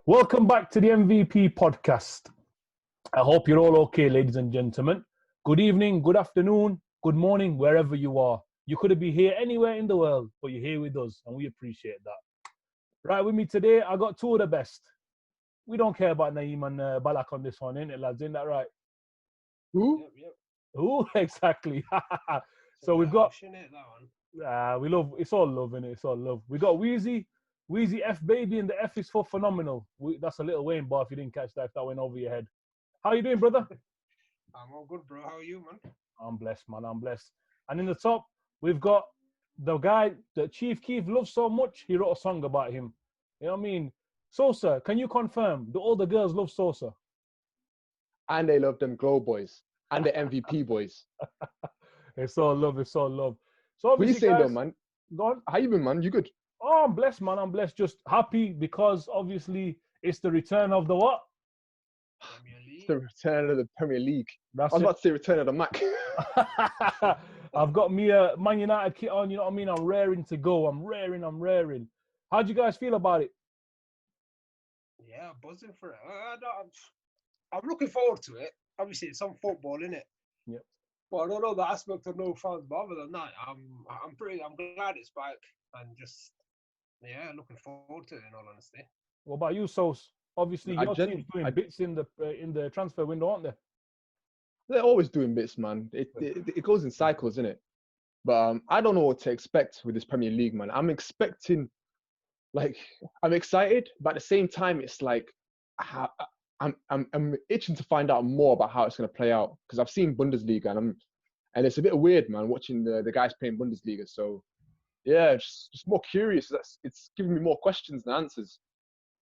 Welcome back to the MVP podcast. I hope you're all okay, ladies and gentlemen. Good evening, good afternoon, good morning, wherever you are. You could be here anywhere in the world, but you're here with us, and we appreciate that. Right with me today, I got two of the best. We don't care about Naeem and Balak on this one, innit, lads? Isn't that right? Who? Yep. Who? Exactly. So we've got... we love... It's all love, innit? It's all love. We got Weezy F baby, and the F is for phenomenal. That's a Little Wayne bar if you didn't catch that, if that went over your head. How you doing, brother? I'm all good, bro. How are you, man? I'm blessed, man. I'm blessed. And in the top, we've got the guy that Chief Keef loves so much, he wrote a song about him. You know what I mean? Sosa, can you confirm? Do all the girls love Sosa? And they love them Glow boys and the MVP boys. It's all love. It's all love. So What are you obviously, saying guys, though, man? go on. How you been, man? You good? Oh, I'm blessed, man. I'm blessed. Just happy because obviously it's the return of the what? Premier It's League. the return of the Premier League. That's I was it. about to say return of the Mac. I've got me a Man United kit on, you know what I mean? I'm raring to go. I'm raring. How'd you guys feel about it? Yeah, buzzing for it. I'm looking forward to it. Obviously, it's some football, innit? Yep. But I don't know the aspect of no fans. But other than that, I'm glad it's back, and just looking forward to it. In all honesty. What about you, Sos? Obviously, your team's doing bits in the transfer window, aren't they? They're always doing bits, man. It goes in cycles, innit? But I don't know what to expect with this Premier League, man. I'm expecting, I'm excited, but at the same time, it's like I'm itching to find out more about how it's going to play out because I've seen Bundesliga and it's a bit weird, man, watching the guys playing Bundesliga. So yeah, just more curious. It's giving me more questions than answers.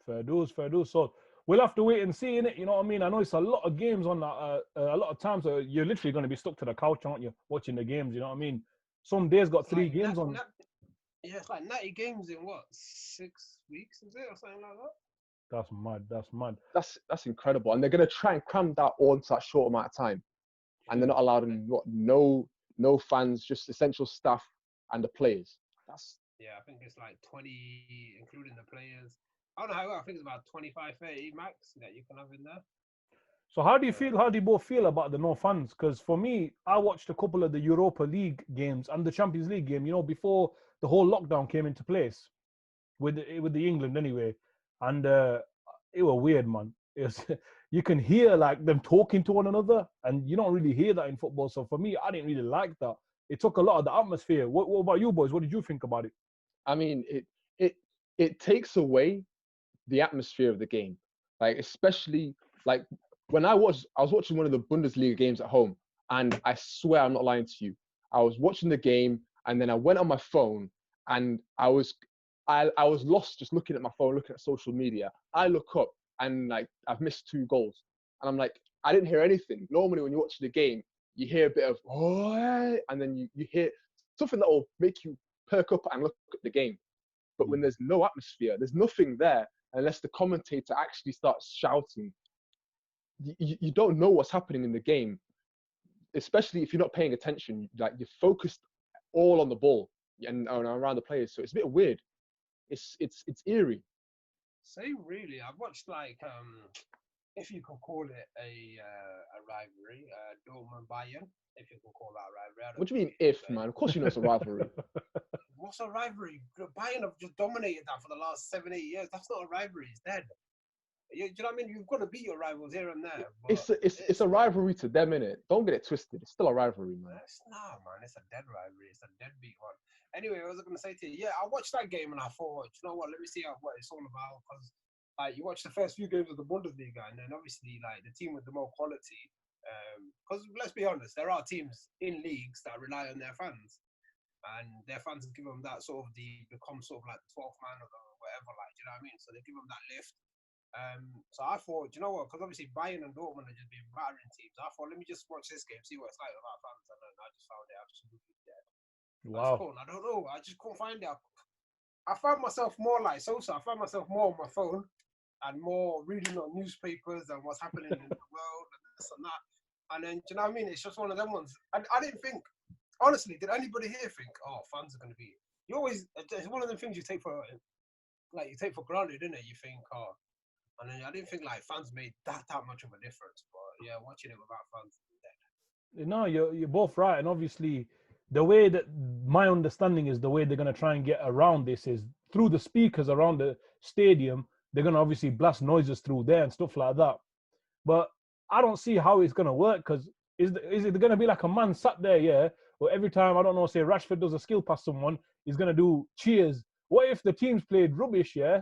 Fair dues. So we'll have to wait and see, innit? You know what I mean? I know it's a lot of games on that. A lot of times you're literally going to be stuck to the couch, aren't you, watching the games? You know what I mean? Some days got three games on. Yeah, it's like 90 games in what, 6 weeks, is it, or something like that? That's mad. That's incredible, and they're going to try and cram that all into that short amount of time, and they're not allowing no fans, just essential staff and the players. I think it's like 20, including the players. I don't know how. I think it's about 25, 30 max that you can have in there. So how do you feel? How do you both feel about the no fans? Because for me, I watched a couple of the Europa League games and the Champions League game. You know, before the whole lockdown came into place, with the England anyway, and it was weird, man. It was, you can hear like them talking to one another, and you don't really hear that in football. So for me, I didn't really like that. It took a lot of the atmosphere. What about you boys? What did you think about it? I mean, it takes away the atmosphere of the game, like especially like when I was watching one of the Bundesliga games at home, and I swear I'm not lying to you, I was watching the game and then I went on my phone and I was lost just looking at my phone, looking at social media. I look up and like I've missed 2 goals and I'm like, I didn't hear anything. Normally when you watch the game, you hear a bit of oh, and then you hear something that will make you perk up and look at the game. But when there's no atmosphere, there's nothing there unless the commentator actually starts shouting. You don't know what's happening in the game, especially if you're not paying attention. Like you're focused all on the ball and around the players. So it's a bit weird. It's eerie. Same, really. I've watched like if you can call it a rivalry, Dortmund Bayern, if you can call that a rivalry. What do you mean if, man? Of course you know it's a rivalry. What's a rivalry? Bayern have just dominated that for the last 7-8 years. That's not a rivalry. It's dead. Do you know what I mean? You've got to beat your rivals here and there. It's a rivalry to them, innit? Don't get it twisted. It's still a rivalry, man. Nah, man. It's a dead rivalry. It's a deadbeat one. Anyway, what was I going to say to you? Yeah, I watched that game and I thought, you know what? Let me see what it's all about. Because you watch the first few games of the Bundesliga, and then obviously like the team with the more quality. Because let's be honest, there are teams in leagues that rely on their fans, and their fans give them that sort of become sort of like the 12th man or whatever. Like, you know what I mean? So they give them that lift. So I thought, you know what? Because obviously Bayern and Dortmund are just being battering teams. I thought, let me just watch this game, see what it's like without fans. And then I just found it absolutely dead. Wow. I don't know. I just couldn't find it. I found myself more like Sosa. I found myself more on my phone and more reading on newspapers and what's happening in the world and this and that. And then, do you know what I mean? It's just one of them ones. I didn't think, honestly, did anybody here think, oh, fans are going to be... You always... It's one of the things you take for granted, isn't it? You think, oh, And then I didn't think like fans made that much of a difference. But yeah, watching it without fans is dead. No, you're both right, and obviously, the way that my understanding is the way they're gonna try and get around this is through the speakers around the stadium. They're gonna obviously blast noises through there and stuff like that. But I don't see how it's gonna work because is it gonna be like a man sat there, yeah? Or every time I don't know, say Rashford does a skill past someone, he's gonna do cheers. What if the teams played rubbish, yeah?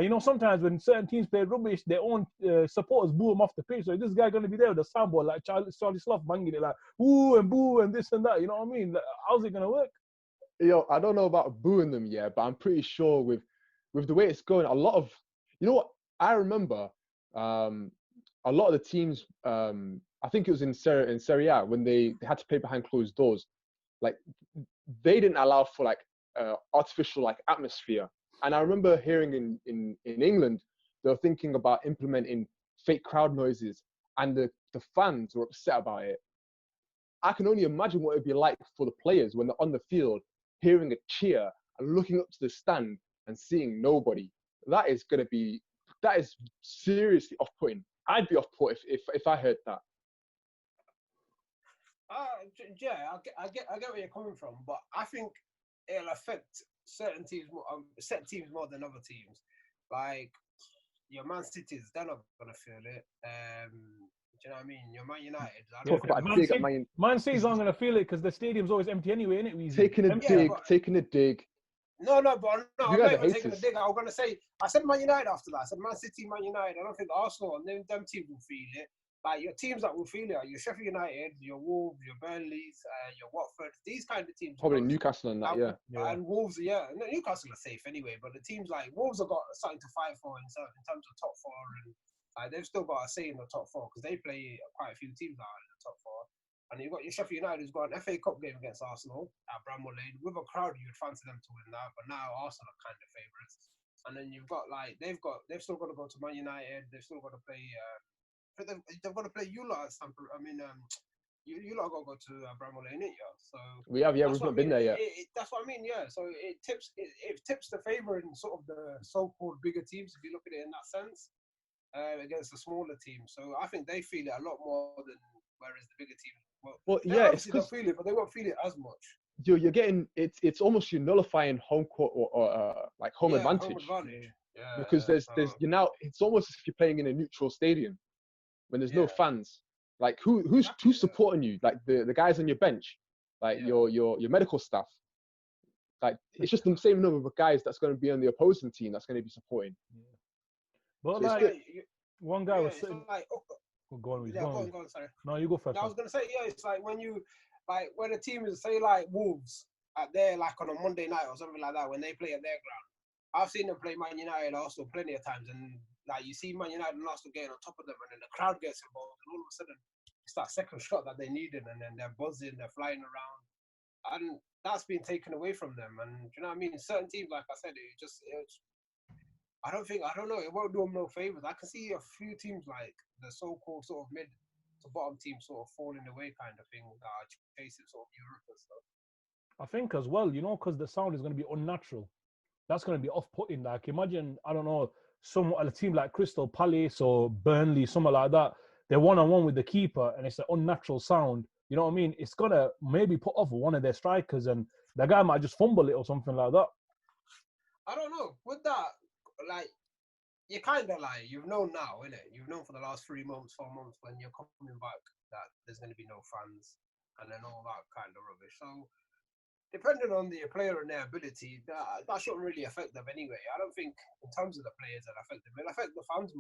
You know, sometimes when certain teams play rubbish, their own supporters boo them off the pitch. So is this guy going to be there with a soundboard like Charlie Slough banging it like ooh and boo and this and that? You know what I mean? Like, how's it going to work? Yo, I don't know about booing them, yeah, but I'm pretty sure with the way it's going, a lot of, you know what, I remember a lot of the teams, I think it was in Serie A when they had to play behind closed doors, like they didn't allow for like artificial like atmosphere. And I remember hearing in England, they were thinking about implementing fake crowd noises, and the fans were upset about it. I can only imagine what it'd be like for the players when they're on the field, hearing a cheer and looking up to the stand and seeing nobody. That is seriously off-putting. I'd be off-put if I heard that. Yeah, I get where you're coming from, but I think it'll affect certain teams, set teams more than other teams. Like your Man Cities, they're not gonna feel it. Do you know what I mean? Your Man United. Talk about a dig at Man City's aren't gonna feel it because the stadium's always empty anyway, isn't it? Weezy? Taking a dig. No, but no, I'm You guys not are even taking a haters. dig. I was gonna say, I said Man United after that. I said Man City, Man United. I don't think Arsenal and them teams will feel it. Like your teams that will feel it are your Sheffield United, your Wolves, your Burnleys, your Watford. These kind of teams. Probably Newcastle and that, yeah. And Wolves, yeah. Newcastle are safe anyway, but the teams like Wolves have got something to fight for in terms of top four, and they've still got a say in the top four because they play quite a few teams that are in the top four. And you've got your Sheffield United who's got an FA Cup game against Arsenal at Bramall Lane. With a crowd, you'd fancy them to win that, but now Arsenal are kind of favourites. And then you've got like they've still got to go to Man United. They've still got to play. They've got to play you lot at Stamford. I mean, you lot got to go to Bramall Lane, ain't you? So we have, yeah, we've not been there yet. That's what I mean, yeah. So it tips the favour in sort of the so-called bigger teams if you look at it in that sense, against the smaller teams. So I think they feel it a lot more than whereas the bigger teams. Well, yeah, it's they'll feel it, but they won't feel it as much. You're getting it's almost you're nullifying home court or like home advantage. Home advantage. Yeah, because there's you now it's almost as if you're playing in a neutral stadium when there's no fans. Like who's supporting you? Like the guys on your bench, like your medical staff. Like it's just the same number of guys that's going to be on the opposing team that's going to be supporting. Yeah. But so like one guy was saying, like, go on, sorry. No, you go first. No, I was gonna say, it's like when a team is say like Wolves at their like on a Monday night or something like that when they play at their ground. I've seen them play Man United and Arsenal plenty of times, and like you see Man United and Arsenal getting on top of them, and then the crowd gets involved, and all of a sudden it's that second shot that they needed, and then they're buzzing, they're flying around, and that's been taken away from them. And you know what I mean? Certain teams, like I said, it's I don't know. It won't do them no favors. I can see a few teams like the so-called sort of mid to bottom teams sort of falling away kind of thing that are chasing sort of Europe and stuff. I think as well, because the sound is going to be unnatural. That's going to be off-putting. Like imagine, I don't know, a team like Crystal Palace or Burnley, something like that. They're one-on-one with the keeper and it's an unnatural sound. You know what I mean? It's going to maybe put off one of their strikers and the guy might just fumble it or something like that. I don't know. With that, like, you kind of like, you've known now, innit? You've known for the last 3 months, 4 months when you're coming back that there's going to be no fans and then all that kind of rubbish. So, depending on the player and their ability, that shouldn't really affect them anyway. I don't think, in terms of the players, that affect them. It'll affect the fans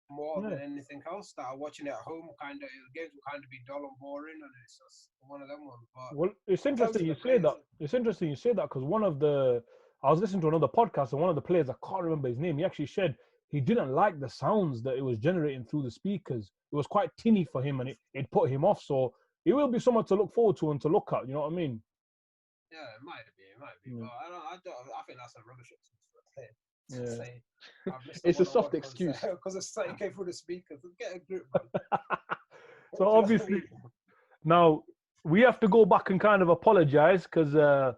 more than anything else that are watching it at home. Kind of, games will kind of be dull and boring, and it's just one of them ones. But well, it's interesting you say that. It's interesting you say that because I was listening to another podcast and one of the players, I can't remember his name, he actually said he didn't like the sounds that it was generating through the speakers. It was quite tinny for him and it put him off. So it will be something to look forward to and to look at. You know what I mean? Yeah, it might be. But I think that's a rubbish excuse. Yeah. It's a soft excuse because it's something came through the speakers. Get a grip, man. So obviously, now we have to go back and kind of apologize because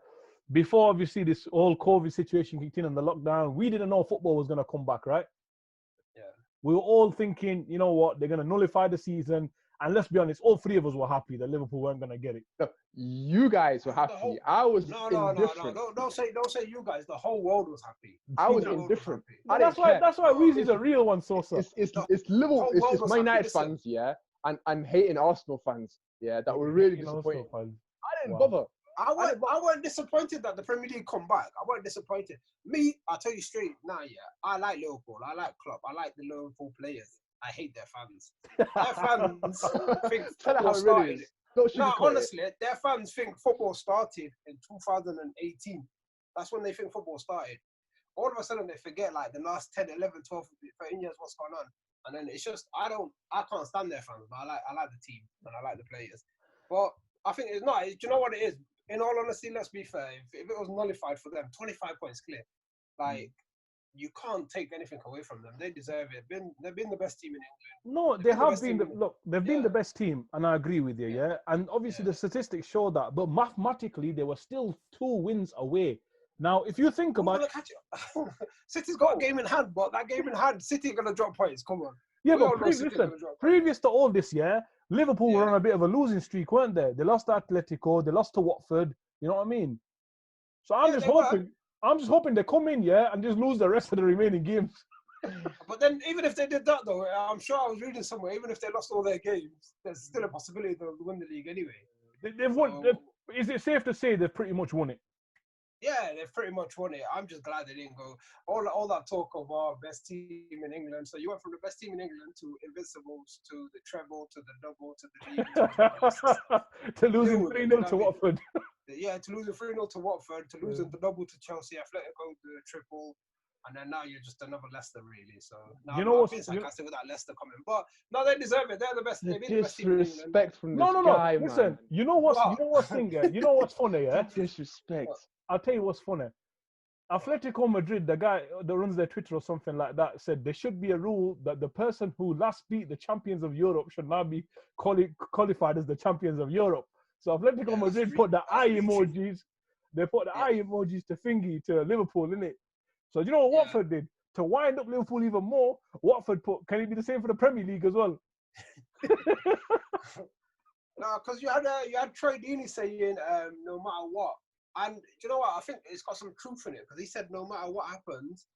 before obviously this whole COVID situation kicked in and the lockdown, we didn't know football was going to come back, right? Yeah. we were all thinking, you know what, they're going to nullify the season. And let's be honest, all three of us were happy that Liverpool weren't going to get it. No, you guys were happy. I was indifferent. Don't say you guys. The whole world was happy. I was The whole world indifferent. happy. I That's didn't care. why Weezy's a real one, Sosa. It's Liverpool, whole it's world was Man happy. United Listen. fans, yeah, and hating Arsenal fans, yeah, that were really You know, disappointed. Sosa fans. I didn't Wow. bother. I weren't disappointed that the Premier League come back. I weren't disappointed. Me, I'll tell you straight now, yeah. I like Liverpool. I like Klopp. I like the Liverpool players. I hate their fans. Their fans think Tell it football how it really started. is. Don't No, sugarcoat it. honestly, their fans think football started in 2018. That's when they think football started. All of a sudden, they forget like the last 10, 11, 12, 13 years, what's going on. And then it's just, I can't stand their fans, but I like the team and I like the players. But I think it's not, do you know what it is? In all honesty, let's be fair. If it was nullified for them, 25 points clear. Like, you can't take anything away from them. They deserve it. They've been the best team in England. No, they have been. They've been Yeah. the best team, and I agree with you. Yeah, and obviously the statistics show that, but mathematically they were still 2 wins away. Now, if you think about it, City's got a game in hand, but that game in hand, City are gonna drop points. Come on. yeah, We all but know City are gonna drop points. previous to all this, yeah, Liverpool were Yeah. on a bit of a losing streak, weren't they? They lost to Atletico, they lost to Watford. You know what I mean? So I'm Yeah, just they were. hoping. I'm just hoping they come in, yeah, and just lose the rest of the remaining games. But then, even if they did that, though, I'm sure I was reading somewhere. Even if they lost all their games, there's still a possibility they'll win the league anyway. They've won. So- Is it safe to say they've pretty much won it? Yeah, they've pretty much won it. I'm just glad they didn't go all that talk of our best team in England. So you went from the best team in England to Invincibles to the treble to the double to the league To losing Deal with it, 3-0 you know to what I mean? Watford. Yeah, to losing 3-0 to Watford, to losing the double to Chelsea, Atletico, the triple, and then now you're just another Leicester, really. So now You know I'm what's- being sarcastic with that Leicester coming, but no, they deserve it. They're the best. The They've been the best team in England. disrespect from this No. guy, Listen, man. you know what's What? thing, yeah? You know what's funny, yeah? Disrespect. I'll tell you what's funny. Atletico Madrid, the guy that runs their Twitter or something like that, said there should be a rule that the person who last beat the champions of Europe should now be qualified as the champions of Europe. So Atletico Yeah, Madrid put the that's eye really emojis. They put the eye emojis to thingy to Liverpool, innit? So do you know what Yeah. Watford did? To wind up Liverpool even more, Watford put, can it be the same for the Premier League as well? No, because you had Troy Deeney saying no matter what, and do you know what? I think it's got some truth in it because he said no matter what happens,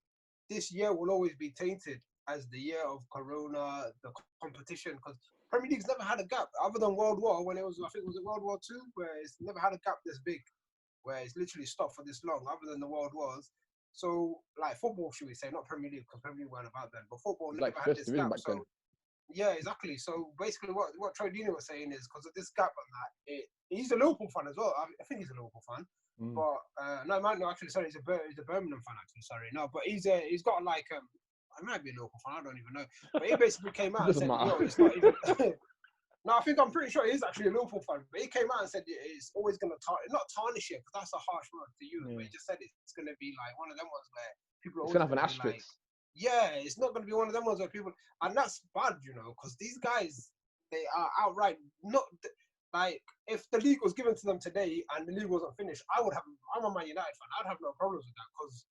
this year will always be tainted as the year of Corona, the competition. Because Premier League's never had a gap other than World War when it was, I think it was World War II, where it's never had a gap this big, where it's literally stopped for this long, other than the World Wars. So like football, should we say, not Premier League because Premier League weren't about then, but football It's never like had first this division gap. back then. So yeah, exactly. So basically, what Troy Deeney was saying is because of this gap on that, he's a Liverpool fan as well. I think he's a Liverpool fan, but no, actually, sorry, he's a Birmingham fan. Actually, sorry, no, but he's got like I might be a Liverpool fan. I don't even know. But he basically came out and said, Doesn't matter. "Yo, it's not even." No, I'm pretty sure he's actually a Liverpool fan. But he came out and said it's always going to not tarnish it because that's a harsh word to use. But he just said it's going to be like one of them ones where people are It's always gonna have an gonna be like, asterisk. yeah, it's not going to be one of them ones where people, and that's bad, you know, because these guys, they are outright not like if the league was given to them today and the league wasn't finished, I'm a Man United fan. I'd have no problems with that because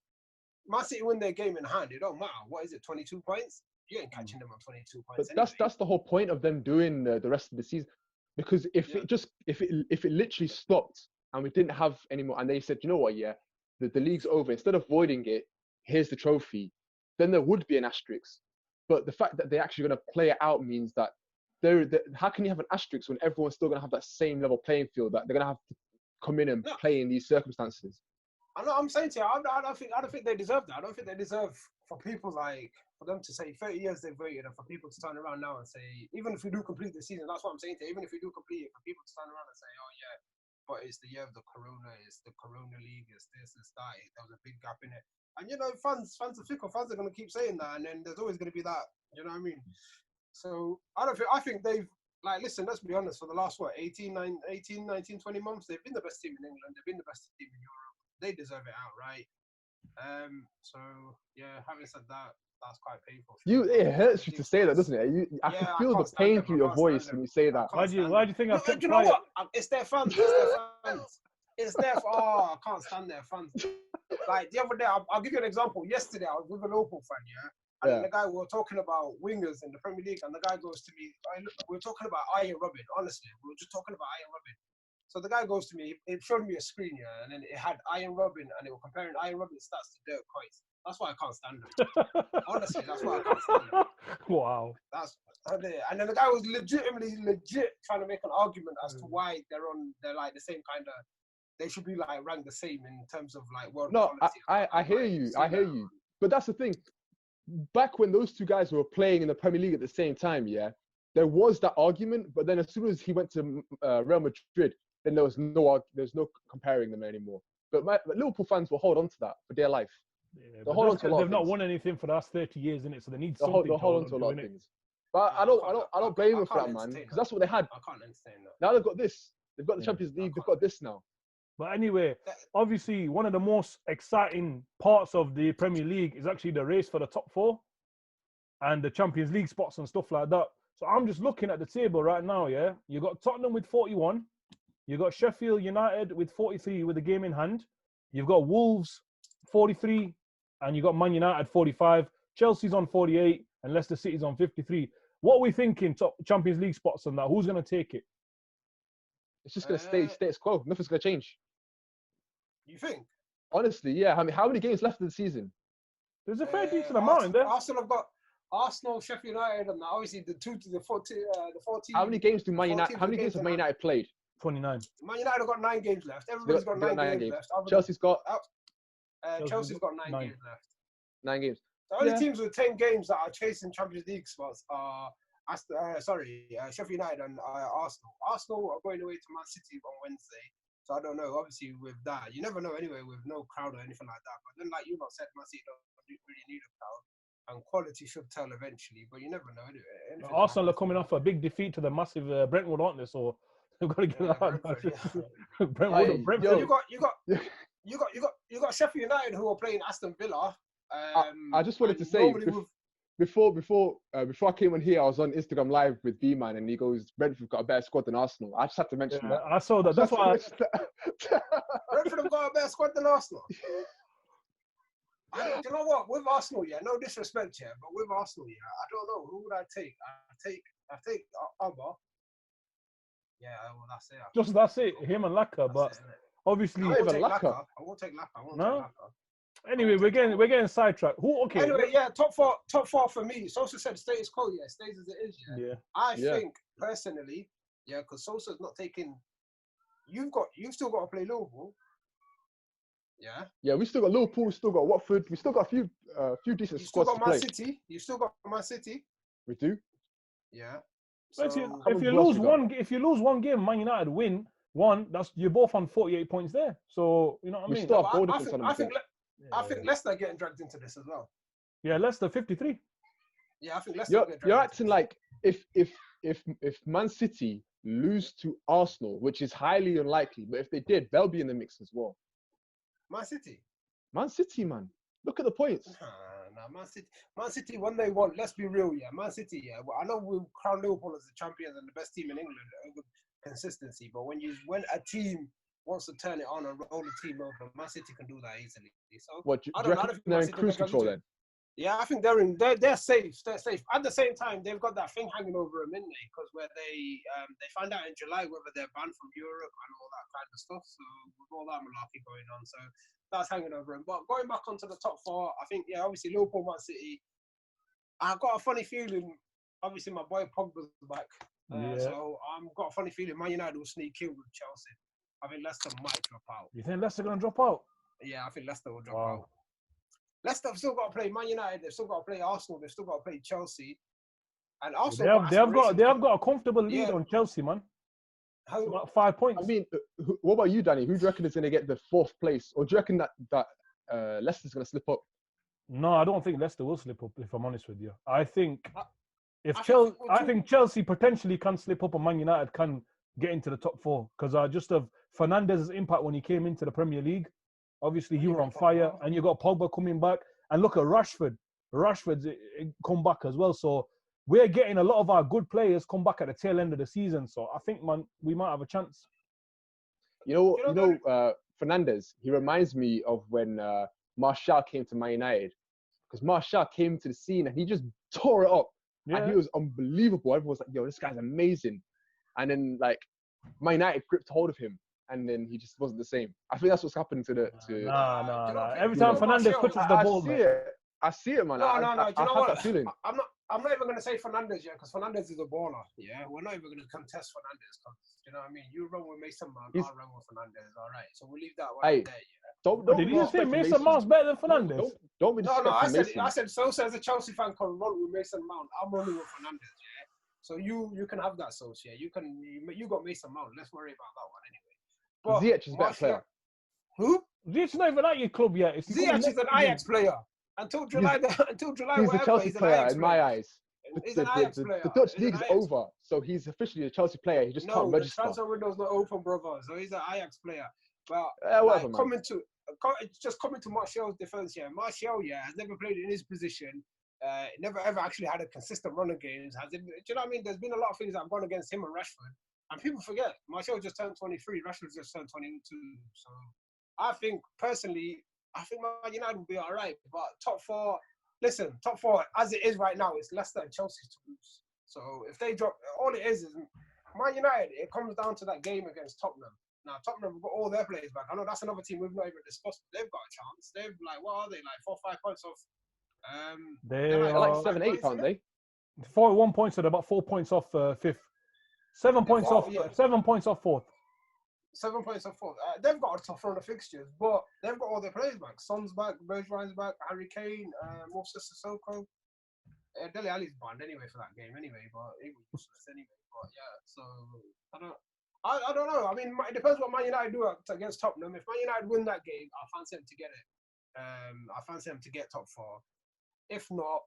Man City win their game in hand. It don't matter. What is it, 22 points? You ain't catching them on 22 But points. Anyway. that's the whole point of them doing the rest of the season, because if it literally stopped and we didn't have any more, and they said, you know what, yeah, the league's over. Instead of voiding it, here's the trophy. Then there would be an asterisk. But the fact that they're actually going to play it out means that how can you have an asterisk when everyone's still going to have that same level playing field that they're going to have to come in and play in these circumstances? I know. I'm saying to you, I don't think they deserve that. I don't think they deserve for them to say 30 years they've waited, and for people to turn around now and say, even if we do complete the season, that's what I'm saying to you, even if we do complete it, for people to turn around and say, oh yeah, but it's the year of the Corona, it's the Corona League, it's this, it's that. There was a big gap in it, and you know, fans are fickle. Fans are going to keep saying that, and then there's always going to be that. You know what I mean? So I think they've. Like, listen, let's be honest, for the last, 18, 19, 20 months, they've been the best team in England. They've been the best team in Europe. They deserve it outright. So, yeah, having said that, that's quite painful. It hurts you to say that, doesn't it? I can feel the pain through your voice when you say that. Why do you think I've kept Do you know quiet? what? It's their fans. It's their I can't stand their fans. Like, the other day, I'll give you an example. Yesterday, I was with a local fan, yeah? And Yeah. then the guy, we were talking about wingers in the Premier League, and the guy goes to me, we were talking about Iron Robin, honestly. We were just talking about Iron Robin. So the guy goes to me, it showed me a screen, yeah, and then it had Iron Robin, and they were comparing Iron Robin's stats to Dirk Coyce. That's why I can't stand him. Honestly, that's why I can't stand him. Wow. And then the guy was legit trying to make an argument as to why they're like the same kind of, they should be like ranked the same in terms of like world No, quality. I hear you. I hear you. But that's the thing. Back when those two guys were playing in the Premier League at the same time, yeah, there was that argument. But then as soon as he went to Real Madrid, then there's no comparing them anymore. But Liverpool fans will hold on to that for dear life. Yeah, They'll hold on to a lot they've of not things. won anything for the last 30 years, innit? So they need They'll something hold on to a lot of things. But I don't blame them for that, man, because that's what they had. I can't entertain that. Now they've got this. They've got the Yeah. Champions League. They've got this now. But anyway, obviously, one of the most exciting parts of the Premier League is actually the race for the top 4 and the Champions League spots and stuff like that. So I'm just looking at the table right now, yeah? You got Tottenham with 41. You got Sheffield United with 43 with a game in hand. You've got Wolves 43, and you got Man United 45. Chelsea's on 48, and Leicester City's on 53. What are we thinking? Top Champions League spots and that? Who's going to take it? It's just going to stay status quo. Nothing's going to change. You think? Honestly, yeah. I mean, how many games left of the season? There's a fair decent amount in there. Arsenal have got Arsenal, Sheffield United, and obviously the 14. How many games do Man United? How many games have Man United played? 29. Man United have got 9 games left. Everybody's got 9 games left. Chelsea's got. Chelsea's got 9 games left. 9 games. The only teams with 10 games that are chasing Champions League spots are Sheffield United and Arsenal. Arsenal are going away to Man City on Wednesday. So I don't know. Obviously, with that, you never know anyway with no crowd or anything like that. But then, like you lot said, Man City don't really need a crowd. And quality should tell eventually, but you never know anyway. Arsenal are coming off a big defeat to the massive Brentwood, aren't they? So they've got to get that. Brentford. You got Sheffield United who are playing Aston Villa. I just wanted to say before I came on here, I was on Instagram Live with B-Man, and he goes, Brentford got a better squad than Arsenal. I just had to mention that. I saw that. That's why. Brentford have got a better squad than Arsenal. Do you know what? With Arsenal, yeah, no disrespect, yeah, but with Arsenal, yeah, I don't know. Who would I take? I take Alba. Yeah, well, that's it. Him and Laka, but obviously, I won't take Laka. No. Anyway, we're getting sidetracked. Okay. Anyway, yeah, top four for me. Sosa said status quo, yeah, stays as it is, yeah. Yeah. I think personally, yeah, because Sosa's not taking. You've still got to play Liverpool. Yeah. Yeah, we still got Liverpool. We still got Watford. We still got a few decent squads to play. You still got Man City. We do. Yeah. So, if you lose one game, Man United win one. You're both on 48 points there. So you know what I mean. Still have goal difference on them. I think Leicester are getting dragged into this as well. Yeah, Leicester 53. Yeah, I think Leicester. You're acting like if Man City lose to Arsenal, which is highly unlikely, but if they did, they'll be in the mix as well. Man City, man. Look at the points. Nah, Man City, when they want, let's be real, yeah. Man City, yeah. Well, I know we crown Liverpool as the champions and the best team in England over consistency, but when a team wants to turn it on and roll the team over, Man City can do that easily. So what do you reckon they're in cruise control then? Yeah, I think they're safe. They're safe. At the same time, they've got that thing hanging over them, isn't they? Because where they find out in July whether they're banned from Europe and all that kind of stuff. So with all that malarkey going on, so that's hanging over them. But going back onto the top 4, I think obviously Liverpool, Man City. I've got a funny feeling. Obviously, my boy Pogba's back, so I've got a funny feeling Man United will sneak in with Chelsea. I think Leicester might drop out. You think Leicester gonna drop out? Yeah, I think Leicester will drop out. Leicester have still got to play Man United. They've still got to play Arsenal. They've still got to play Chelsea. And Arsenal, they have got a comfortable lead on Chelsea, man. It's about 5 points. I mean, what about you, Danny? Who do you reckon is going to get the 4th place, or do you reckon that Leicester's going to slip up? No, I don't think Leicester will slip up. If I'm honest with you, I think Chelsea potentially can slip up, and Man United can get into the top 4 because just of Fernandez's impact when he came into the Premier League. Obviously, he was on fire, and you got Pogba coming back. And look at Rashford. Rashford's come back as well. So we're getting a lot of our good players come back at the tail end of the season. So I think, man, we might have a chance. You know, Fernandez. He reminds me of when Martial came to Man United, because Martial came to the scene and he just tore it up. Yeah. And he was unbelievable. Everyone was like, yo, this guy's amazing. And then, like, Man United gripped hold of him, and then he just wasn't the same. I think that's what's happened to Nah. Every you time know, Fernandez touches the ball, I see it, man. No. I Do you know have what? that feeling. I'm not even gonna say Fernandez yet, because Fernandez is a baller. Yeah, we're not even gonna contest Fernandez. You know what I mean? You run with Mason Mount, I'll run with Fernandez. All right, so we'll leave that one there. Yeah. Don't Did you say Mason Mount's better than Fernandez? Don't be disrespecting Mason. I said Sosa as a Chelsea fan can run with Mason Mount. I'm running with Fernandez. Yeah. So you can have that, Sosa. Yeah. You got Mason Mount. Let's worry about that one anyway. But Ziyech is a better player. Who? Ziyech's not even at your club yet. Ziyech is an Ajax player. Until July, he's a Chelsea player in my eyes. He's an Ajax player. The Dutch league's over, so he's officially a Chelsea player. He just can't register. The transfer window's not open, brother. So he's an Ajax player. But whatever, coming to Martial's defense, Martial, has never played in his position. Never ever actually had a consistent run of games. Do you know what I mean? There's been a lot of things that have gone against him and Rashford, and people forget Martial just turned 23. Rashford just turned 22. So I think personally, Man United will be all right. But top four as it is right now, it's Leicester and Chelsea to lose. So if they drop, all it is Man United. It comes down to that game against Tottenham. Now Tottenham have got all their players back. I know that's another team we've not even discussed. But they've got a chance. They've what are they 4 or 5 points off? They're like 7, 8, aren't they? 41 points, and about 4 points off fifth. 7 points off. 7 points off fourth. 7 points off fourth. They've got a tough run of fixtures, but they've got all their players back. Son's back, Bergwijn's back, Harry Kane, Moses Sissoko. Dele Alli's banned anyway for that game anyway, but he was useless anyway. But yeah, so I don't know. I mean, it depends what Man United do against Tottenham. If Man United win that game, I fancy them to get it. I fancy them to get top 4. If not,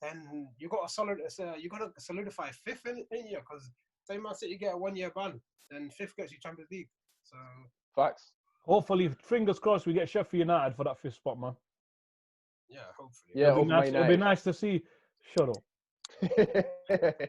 then you got to solidify fifth in you, because say Man City get a 1-year ban, then fifth gets you Champions League. So facts. Hopefully, fingers crossed, we get Sheffield United for that fifth spot, man. Yeah, hopefully. Yeah, it'll be nice to see. Shut up.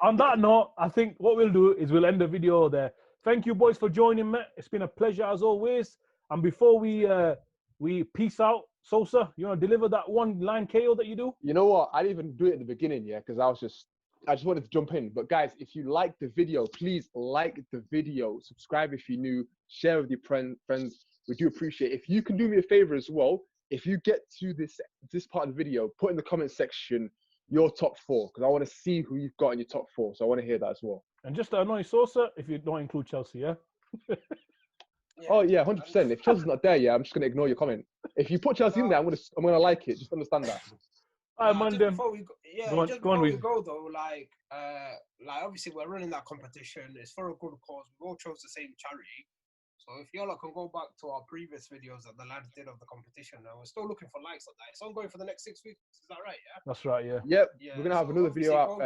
On that note, I think what we'll do is we'll end the video there. Thank you, boys, for joining me. It's been a pleasure as always. And before we peace out, Sosa, you want to deliver that one line KO that you do? You know what? I didn't even do it at the beginning, because I just wanted to jump in. But guys, if you like the video, please like the video. Subscribe if you're new. Share with your friends. We do appreciate it. If you can do me a favor as well, if you get to this part of the video, put in the comment section your top 4, because I want to see who you've got in your top 4. So I want to hear that as well. And just to annoy Sosa, if you don't include Chelsea, yeah? Oh yeah, 100%. If Chelsea's not there, I'm just gonna ignore your comment. If you put Chelsea in there, I'm gonna like it. Just understand that. Before we go though, obviously we're running that competition. It's for a good cause. We all chose the same charity. So if y'all can go back to our previous videos that the lads did of the competition, now we're still looking for likes on that. It's ongoing for the next 6 weeks. Is that right? Yeah. That's right. Yeah. Yep. Yeah, we're gonna have another video out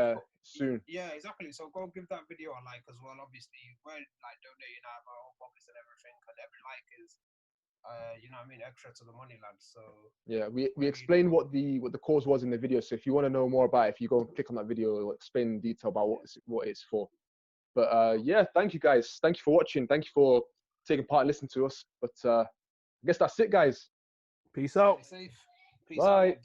soon. Yeah, exactly. So go give that video a like as well. Obviously, we're donating out of our own pockets and everything, and every like is, extra to the money, lads. So yeah, we explained what the cause was in the video. So if you want to know more about it, if you go and click on that video, it'll explain in detail about what it's for. But thank you guys. Thank you for watching. Thank you for taking part and listening to us. But I guess that's it, guys. Peace out. Stay safe. Peace Bye. out.